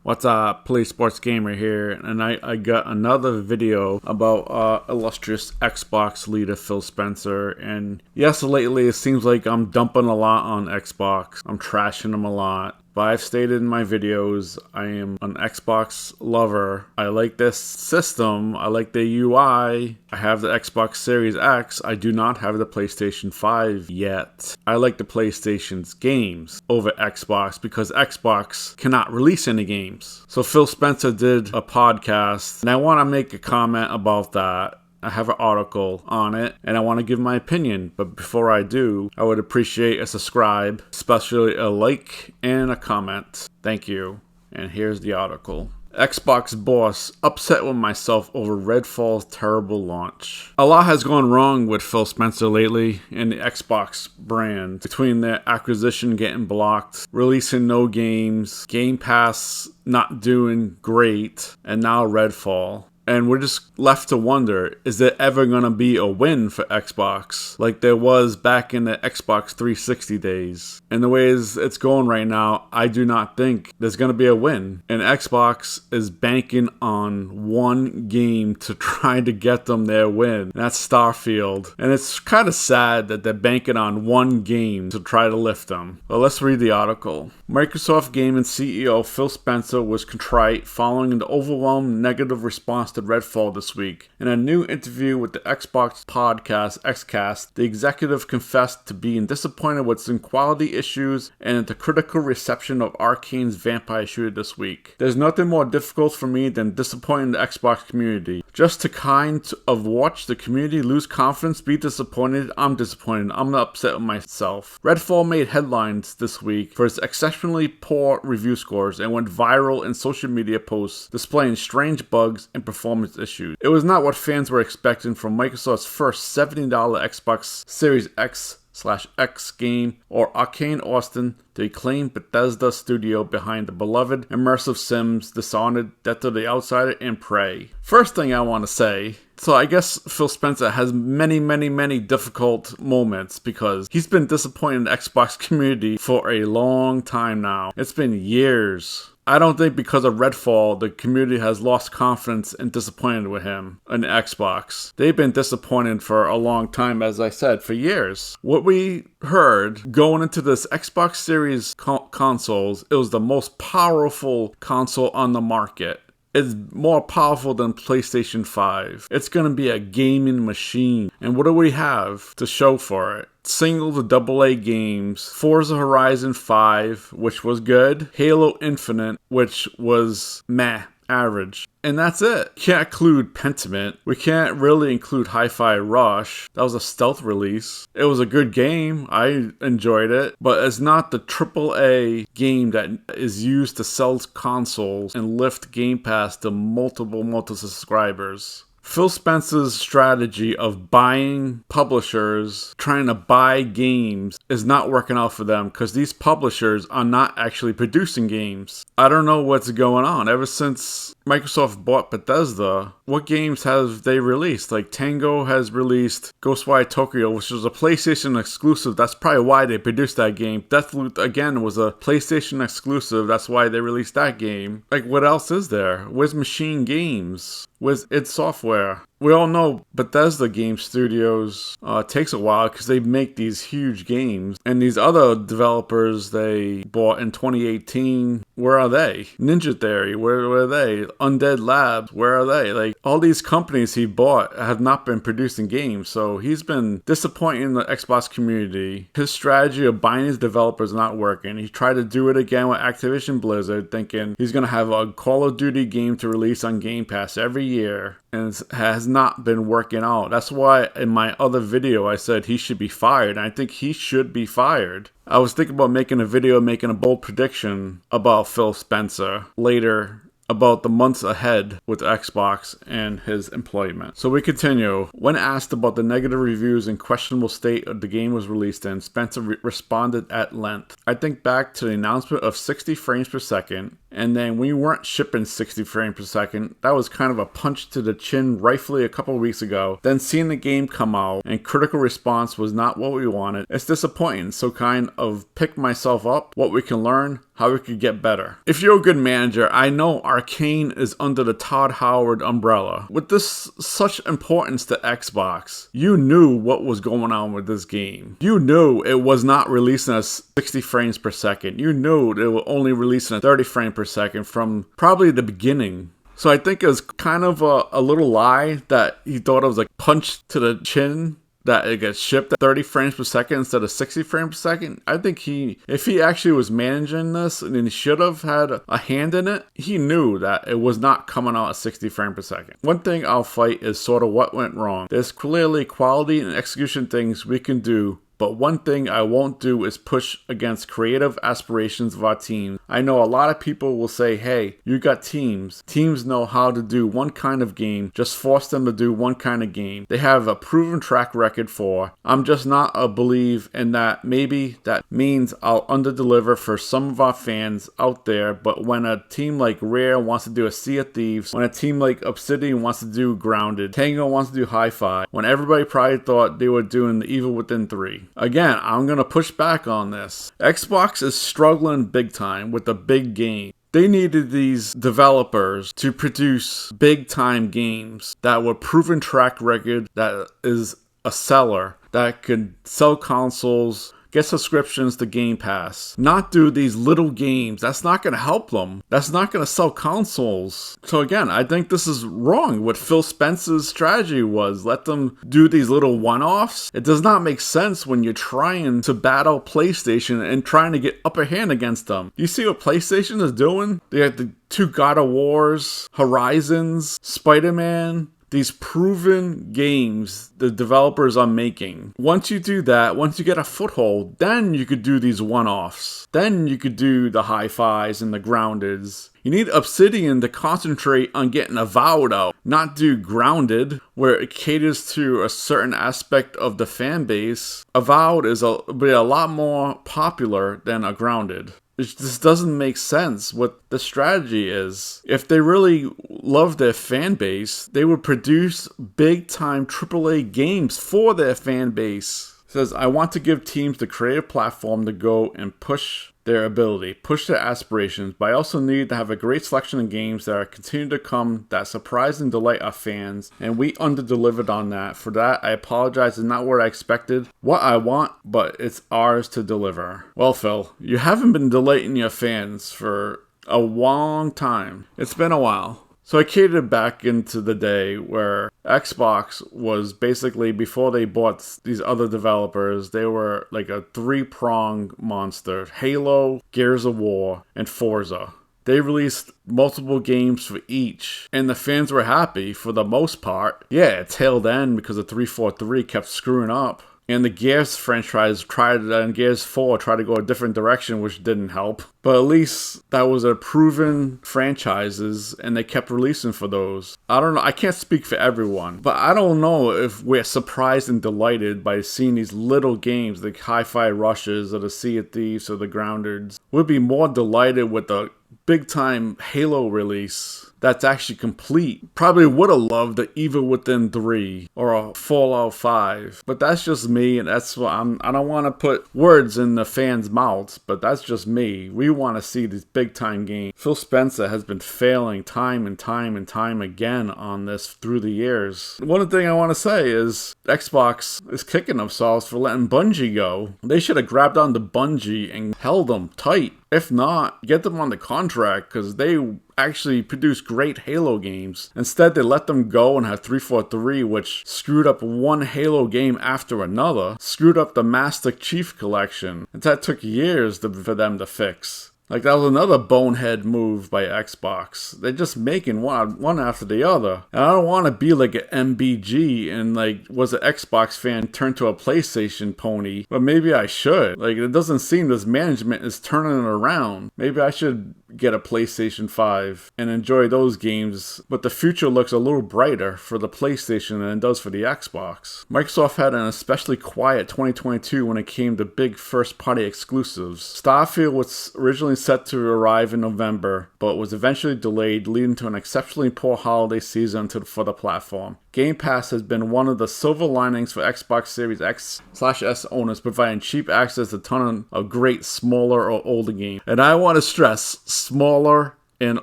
What's up, Play Sports Gamer here, and I got another video about illustrious Xbox leader Phil Spencer. And yes, lately it seems like I'm dumping a lot on Xbox. I'm trashing them a lot. But I've stated in my videos, I am an Xbox lover. I like this system. I like the UI. I have the Xbox Series X. I do not have the PlayStation 5 yet. I like the PlayStation's games over Xbox because Xbox cannot release any games. So Phil Spencer did a podcast, and I want to make a comment about that. I have an article on it, and I want to give my opinion. But before I do, I would appreciate a subscribe, especially a like and a comment. Thank you. And here's the article. Xbox boss upset with myself over REDFALL's terrible launch. A lot has gone wrong with Phil Spencer lately and the Xbox brand. Between their acquisition getting blocked, releasing no games, Game Pass not doing great, and now REDFALL. And we're just left to wonder, is there ever going to be a win for Xbox like there was back in the Xbox 360 days? And the way it's going right now, I do not think there's going to be a win. And Xbox is banking on one game to try to get them their win. And that's Starfield. And it's kind of sad that they're banking on one game to try to lift them. Well, let's read the article. Microsoft Gaming CEO Phil Spencer was contrite following the overwhelming negative response to REDFALL this week. In a new interview with the Xbox podcast Xcast, the executive confessed to being disappointed with some quality issues and the critical reception of Arcane's vampire shooter this week. There's nothing more difficult for me than disappointing the Xbox community. Just to kind of watch the community lose confidence, be disappointed, I'm disappointed. I'm not upset with myself. REDFALL made headlines this week for its exceptionally poor review scores and went viral in social media posts displaying strange bugs and performance issues. It was not what fans were expecting from Microsoft's first $70 Xbox Series X/X game or Arcane Austin, the acclaimed Bethesda studio behind the beloved immersive Sims, Dishonored, Death of the Outsider, and Prey. First thing I want to say, so I guess Phil Spencer has many difficult moments because he's been disappointed in the Xbox community for a long time now. It's been years. I don't think because of REDFALL, the community has lost confidence and disappointed with him and Xbox. They've been disappointed for a long time, as I said, for years. What we heard going into this Xbox Series consoles, it was the most powerful console on the market. It's more powerful than PlayStation 5. It's going to be a gaming machine. And what do we have to show for it? Single to AA games, Forza Horizon 5, which was good, Halo Infinite, which was meh, average. And that's it. Can't include Pentiment. We can't really include Hi-Fi Rush. That was a stealth release. It was a good game. I enjoyed it. But it's not the AAA game that is used to sell consoles and lift Game Pass to multiple subscribers. Phil Spencer's strategy of buying publishers, trying to buy games, is not working out for them because these publishers are not actually producing games. I don't know what's going on. Ever since Microsoft bought Bethesda, what games have they released? Like Tango has released Ghostwire Tokyo, which was a PlayStation exclusive. That's probably why they produced that game. Deathloop, again, was a PlayStation exclusive. That's why they released that game. Like, what else is there? Where's Machine Games? Where's id Software? We all know Bethesda Game Studios takes a while because they make these huge games. And these other developers they bought in 2018, where are they? Ninja Theory, where are they? Undead Labs, where are they? Like, all these companies he bought have not been producing games. So he's been disappointing the Xbox community. His strategy of buying his developers is not working. He tried to do it again with Activision Blizzard, thinking he's going to have a Call of Duty game to release on Game Pass every year. And it has not been working out. That's why in my other video I said he should be fired. And I think he should be fired. I was thinking about making a video making a bold prediction about Phil Spencer later about the months ahead with Xbox and his employment. So we continue. When asked about the negative reviews and questionable state of the game was released in, Spencer responded at length. I think back to the announcement of 60 frames per second And then we weren't shipping 60 frames per second. That was kind of a punch to the chin rightfully a couple of weeks ago. Then seeing the game come out and critical response was not what we wanted. It's disappointing. So kind of pick myself up, what we can learn, how we could get better. If you're a good manager, I know Arcane is under the Todd Howard umbrella. With this such importance to Xbox, you knew what was going on with this game. You knew it was not releasing at 60 frames per second. You knew it was only releasing at 30 frames per second from probably the beginning. So I think it was kind of a little lie that he thought it was a punch to the chin that it gets shipped at 30 frames per second instead of 60 frames per second. I think if he actually was managing this and he should have had a hand in it, he knew that it was not coming out at 60 frames per second. One thing I'll fight is sort of what went wrong. There's clearly quality and execution things we can do, but one thing I won't do is push against creative aspirations of our team. I know a lot of people will say, hey, you got teams. Teams know how to do one kind of game. Just force them to do one kind of game. They have a proven track record for. I'm just not a believe in that. Maybe that means I'll underdeliver for some of our fans out there, but when a team like Rare wants to do a Sea of Thieves, when a team like Obsidian wants to do Grounded, Tango wants to do Hi-Fi, when everybody probably thought they were doing The Evil Within 3. Again, I'm going to push back on this. Xbox is struggling big time with a big game. They needed these developers to produce big time games that were proven track record, that is a seller, that could sell consoles, get subscriptions to Game Pass. Not do these little games. That's not going to help them. That's not going to sell consoles. So again, I think this is wrong. What Phil Spencer's strategy was, let them do these little one-offs. It does not make sense when you're trying to battle PlayStation and trying to get upper hand against them. You see what PlayStation is doing? They have the 2 God of Wars, Horizons, Spider-Man. These proven games the developers are making. Once you do that, once you get a foothold, then you could do these one-offs. Then you could do the Hi-Fis and the Groundeds. You need Obsidian to concentrate on getting Avowed out, not do Grounded, where it caters to a certain aspect of the fan base. Avowed is a lot more popular than a Grounded. It just doesn't make sense what the strategy is. If they really love their fan base, they would produce big-time AAA games for their fan base. It says, I want to give teams the creative platform to go and push their ability, push their aspirations, but I also need to have a great selection of games that are continue to come that surprise and delight our fans, and we under-delivered on that. For that, I apologize. It's not what I expected, what I want, but it's ours to deliver. Well, Phil, you haven't been delighting your fans for a long time. It's been a while. So I catered back into the day where Xbox was basically, before they bought these other developers, they were like a 3-pronged monster. Halo, Gears of War, and Forza. They released multiple games for each, and the fans were happy for the most part. Yeah, it tailed end because the 343 kept screwing up. And the Gears franchise and Gears 4 tried to go a different direction, which didn't help. But at least that was a proven franchises, and they kept releasing for those. I don't know, I can't speak for everyone, but I don't know if we're surprised and delighted by seeing these little games, like Hi-Fi Rushes or the Sea of Thieves or the Groundeds. We'd be more delighted with the big-time Halo release that's actually complete. Probably would have loved the Evil Within 3 or a Fallout 5, but that's just me, and that's what I don't want to put words in the fans' mouths, but that's just me. We want to see these big time games. Phil Spencer has been failing time and time and time again on this through the years. One thing I want to say is Xbox is kicking themselves for letting Bungie go. They should have grabbed on to Bungie and held them tight. If not, get them on the contract, because they actually produce great Halo games. Instead, they let them go and have 343, which screwed up one Halo game after another, screwed up the Master Chief Collection, and that took years for them to fix. Like, that was another bonehead move by Xbox. They're just making one after the other. And I don't want to be like an MBG and, like, was an Xbox fan turned to a PlayStation pony. But maybe I should. Like, it doesn't seem this management is turning it around. Maybe I should get a PlayStation 5 and enjoy those games, but the future looks a little brighter for the PlayStation than it does for the Xbox. Microsoft had an especially quiet 2022 when it came to big first-party exclusives. Starfield was originally set to arrive in November, but was eventually delayed, leading to an exceptionally poor holiday season for the platform. Game Pass has been one of the silver linings for Xbox Series X/S owners, providing cheap access to a ton of great smaller or older games. And I want to stress, smaller and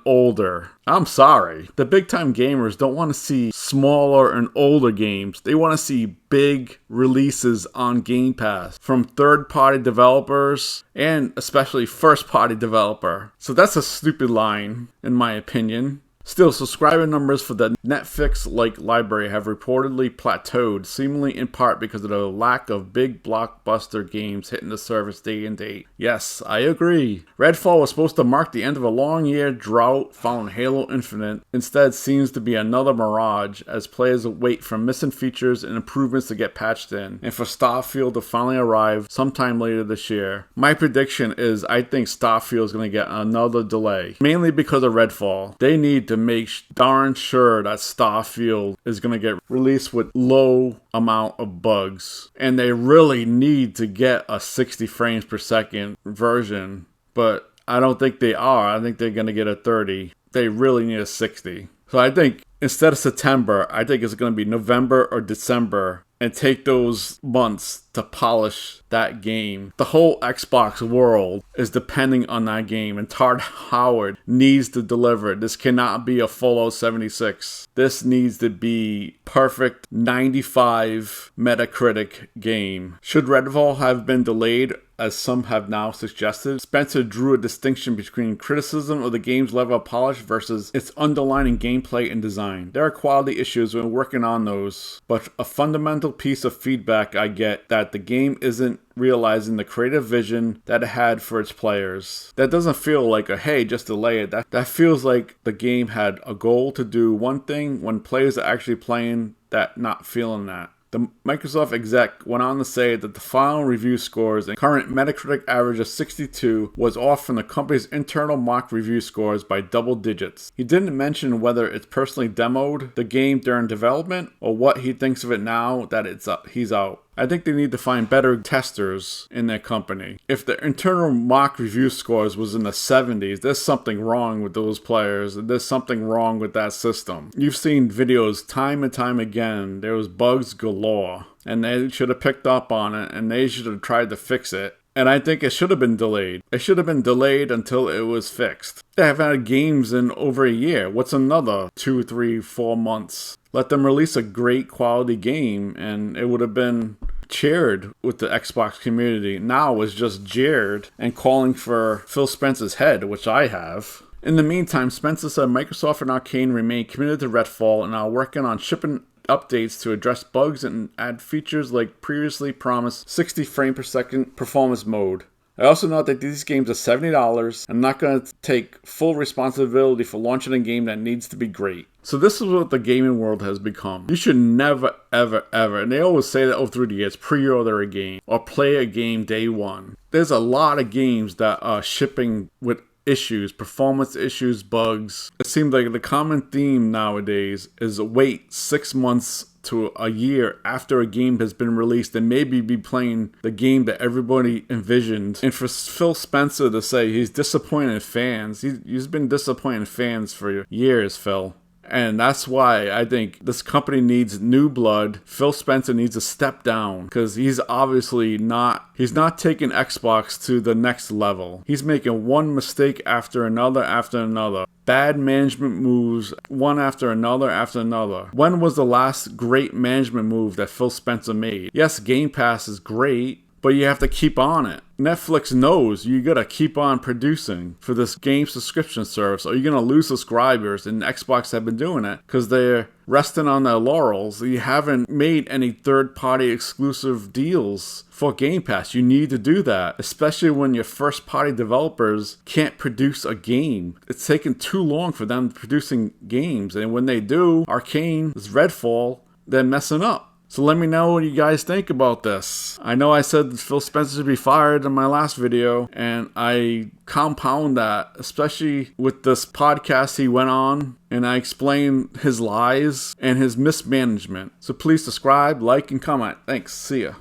older. I'm sorry. The big time gamers don't want to see smaller and older games. They want to see big releases on Game Pass from third-party developers and especially first-party developer. So that's a stupid line, in my opinion. Still, subscriber numbers for the Netflix-like library have reportedly plateaued, seemingly in part because of the lack of big blockbuster games hitting the service day and date. Yes, I agree. Redfall was supposed to mark the end of a long-year drought following Halo Infinite. Instead, seems to be another mirage as players wait for missing features and improvements to get patched in, and for Starfield to finally arrive sometime later this year. My prediction is I think Starfield is going to get another delay, mainly because of Redfall. They need to make darn sure that Starfield is going to get released with low amount of bugs. And they really need to get a 60 frames per second version. But I don't think they are. I think they're going to get a 30. They really need a 60. So I think instead of September, I think it's going to be November or December. And take those months to polish that game. The whole Xbox world is depending on that game, and Todd Howard needs to deliver. This cannot be a Fallout 76. This needs to be perfect 95 Metacritic game. Should Redfall have been delayed, as some have now suggested? Spencer drew a distinction between criticism of the game's level of polish versus its underlying gameplay and design. There are quality issues when working on those, but a fundamental piece of feedback I get that the game isn't realizing the creative vision that it had for its players. That doesn't feel like a hey, just delay it. That feels like the game had a goal to do one thing when players are actually playing that not feeling that. The Microsoft exec went on to say that the final review scores and current Metacritic average of 62 was off from the company's internal mock review scores by double digits. He didn't mention whether it's personally demoed the game during development or what he thinks of it now that he's out. I think they need to find better testers in their company. If the internal mock review scores was in the 70s, there's something wrong with those players, and there's something wrong with that system. You've seen videos time and time again. There was bugs galore, and they should have picked up on it, and they should have tried to fix it. And I think it should have been delayed. It should have been delayed until it was fixed. They have had games in over a year. What's another 2, 3, 4 months? Let them release a great quality game, and it would have been cheered with the Xbox community. Now it's just jeered and calling for Phil Spencer's head, which I have. In the meantime, Spencer said Microsoft and Arcane remain committed to Redfall and are working on shipping updates to address bugs and add features like previously promised 60 frame per second performance mode. I also note that these games are $70. I'm not going to take full responsibility for launching a game that needs to be great. So this is what the gaming world has become. You should never, ever, ever, and they always say that through the years, pre-order a game or play a game day one. There's a lot of games that are shipping with issues, performance issues, bugs. It seems like the common theme nowadays is wait 6 months to a year after a game has been released and maybe be playing the game that everybody envisioned. And for Phil Spencer to say he's disappointed fans, he's been disappointing fans for years, Phil. And that's why I think this company needs new blood. Phil Spencer needs to step down because he's obviously not taking Xbox to the next level. He's making one mistake after another. Bad management moves, one after another. When was the last great management move that Phil Spencer made? Yes, Game Pass is great, but you have to keep on it. Netflix knows you gotta keep on producing for this game subscription service or you're gonna lose subscribers, and Xbox have been doing it because they're resting on their laurels. You haven't made any third-party exclusive deals for Game Pass. You need to do that, especially when your first-party developers can't produce a game. It's taken too long for them producing games, and when they do, Arcane's Redfall, they're messing up. So let me know what you guys think about this. I know I said Phil Spencer should be fired in my last video, and I compound that, especially with this podcast he went on, and I explain his lies and his mismanagement. So please subscribe, like, and comment. Thanks. See ya.